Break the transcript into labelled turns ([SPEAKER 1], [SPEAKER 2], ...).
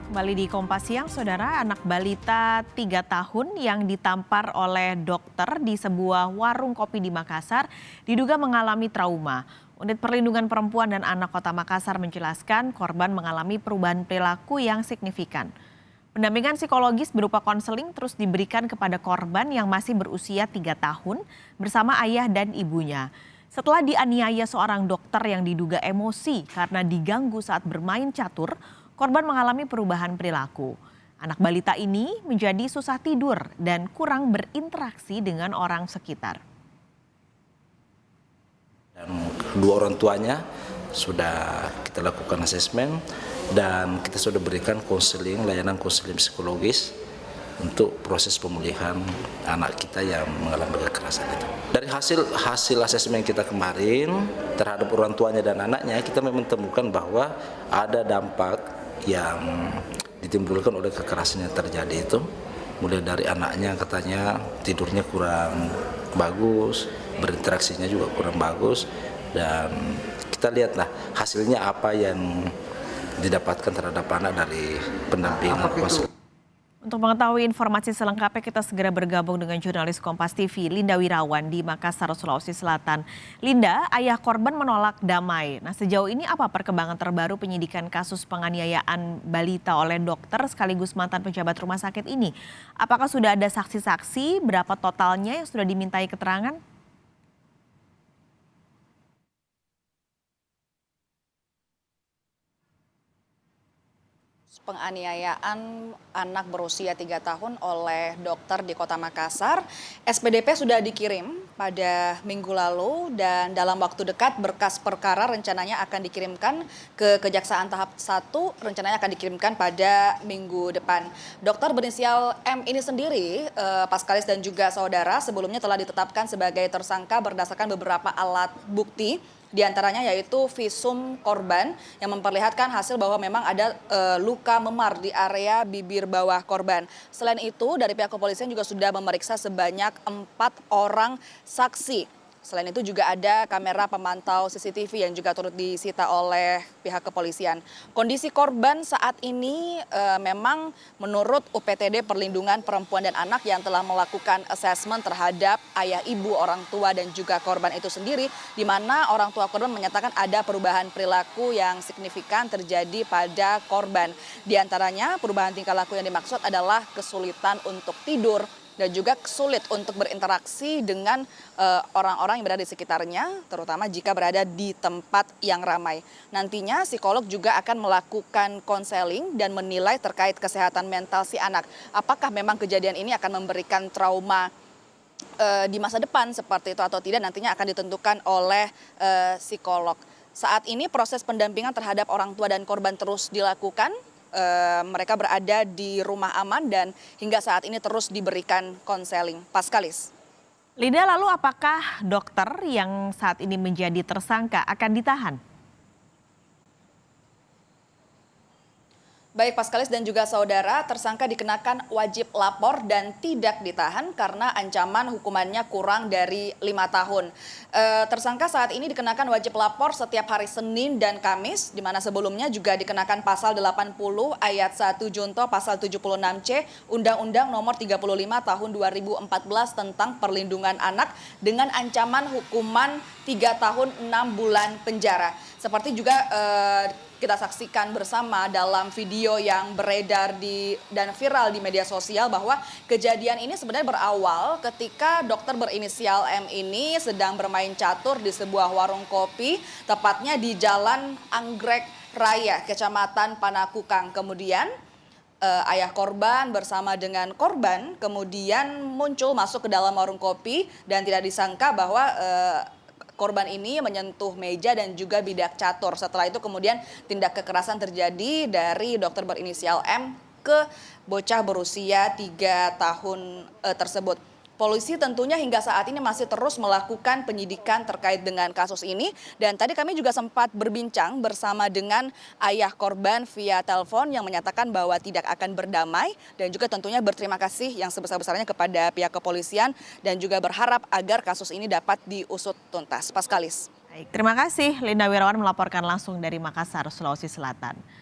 [SPEAKER 1] Kembali di Kompas Siang, Saudara, anak balita 3 tahun yang ditampar oleh dokter di sebuah warung kopi di Makassar diduga mengalami trauma. Unit Perlindungan Perempuan dan Anak Kota Makassar menjelaskan korban mengalami perubahan perilaku yang signifikan. Pendampingan psikologis berupa konseling terus diberikan kepada korban yang masih berusia 3 tahun bersama ayah dan ibunya. Setelah dianiaya seorang dokter yang diduga emosi karena diganggu saat bermain catur, korban mengalami perubahan perilaku. Anak balita ini menjadi susah tidur dan kurang berinteraksi dengan orang sekitar.
[SPEAKER 2] Dan kedua orang tuanya sudah kita lakukan asesmen dan kita sudah berikan konseling, layanan konseling psikologis untuk proses pemulihan anak kita yang mengalami kekerasan itu. Dari hasil asesmen kita kemarin terhadap orang tuanya dan anaknya, kita memang temukan bahwa ada dampak yang ditimbulkan oleh kekerasan yang terjadi itu. Mulai dari anaknya katanya tidurnya kurang bagus, berinteraksinya juga kurang bagus, dan kita lihatlah hasilnya apa yang didapatkan terhadap anak dari pendampingan konseling.
[SPEAKER 1] Untuk mengetahui informasi selengkapnya, kita segera bergabung dengan jurnalis Kompas TV, Linda Wirawan di Makassar, Sulawesi Selatan. Linda, ayah korban menolak damai. Nah, sejauh ini apa perkembangan terbaru penyidikan kasus penganiayaan balita oleh dokter sekaligus mantan pejabat rumah sakit ini? Apakah sudah ada saksi-saksi? Berapa totalnya yang sudah dimintai keterangan?
[SPEAKER 3] Penganiayaan anak berusia 3 tahun oleh dokter di Kota Makassar. SPDP sudah dikirim pada minggu lalu dan dalam waktu dekat berkas perkara rencananya akan dikirimkan ke Kejaksaan tahap 1, rencananya akan dikirimkan pada minggu depan. Dokter berinisial M ini sendiri, Paskalis dan juga saudara, sebelumnya telah ditetapkan sebagai tersangka berdasarkan beberapa alat bukti. Di antaranya yaitu visum korban yang memperlihatkan hasil bahwa memang ada luka memar di area bibir bawah korban. Selain itu, dari pihak kepolisian juga sudah memeriksa sebanyak 4 orang saksi. Selain itu juga ada kamera pemantau CCTV yang juga turut disita oleh pihak kepolisian. Kondisi korban saat ini memang menurut UPTD Perlindungan Perempuan dan Anak yang telah melakukan asesmen terhadap ayah, ibu, orang tua dan juga korban itu sendiri, di mana orang tua korban menyatakan ada perubahan perilaku yang signifikan terjadi pada korban. Di antaranya perubahan tingkah laku yang dimaksud adalah kesulitan untuk tidur, dan juga sulit untuk berinteraksi dengan orang-orang yang berada di sekitarnya, terutama jika berada di tempat yang ramai. Nantinya psikolog juga akan melakukan konseling dan menilai terkait kesehatan mental si anak. Apakah memang kejadian ini akan memberikan trauma di masa depan seperti itu atau tidak, nantinya akan ditentukan oleh psikolog. Saat ini proses pendampingan terhadap orang tua dan korban terus dilakukan. Mereka berada di rumah aman dan hingga saat ini terus diberikan konseling. Paskalis.
[SPEAKER 1] Linda, lalu apakah dokter yang saat ini menjadi tersangka akan ditahan?
[SPEAKER 3] Baik Paskalis dan juga saudara, tersangka dikenakan wajib lapor dan tidak ditahan karena ancaman hukumannya kurang dari 5 tahun. Tersangka saat ini dikenakan wajib lapor setiap hari Senin dan Kamis, di mana sebelumnya juga dikenakan pasal 80 ayat 1 junto pasal 76C Undang-Undang nomor 35 tahun 2014 tentang perlindungan anak dengan ancaman hukuman 3 tahun 6 bulan penjara. Seperti juga kita saksikan bersama dalam video yang beredar dan viral di media sosial bahwa kejadian ini sebenarnya berawal ketika dokter berinisial M ini sedang bermain catur di sebuah warung kopi, tepatnya di Jalan Anggrek Raya, Kecamatan Panakukang. Kemudian ayah korban bersama dengan korban kemudian muncul masuk ke dalam warung kopi dan tidak disangka bahwa korban ini menyentuh meja dan juga bidak catur. Setelah itu kemudian tindak kekerasan terjadi dari dokter berinisial M ke bocah berusia 3 tahun tersebut. Polisi tentunya hingga saat ini masih terus melakukan penyidikan terkait dengan kasus ini. Dan tadi kami juga sempat berbincang bersama dengan ayah korban via telepon yang menyatakan bahwa tidak akan berdamai. Dan juga tentunya berterima kasih yang sebesar-besarnya kepada pihak kepolisian. Dan juga berharap agar kasus ini dapat diusut tuntas. Paskalis.
[SPEAKER 1] Baik, terima kasih Linda Wirawan melaporkan langsung dari Makassar, Sulawesi Selatan.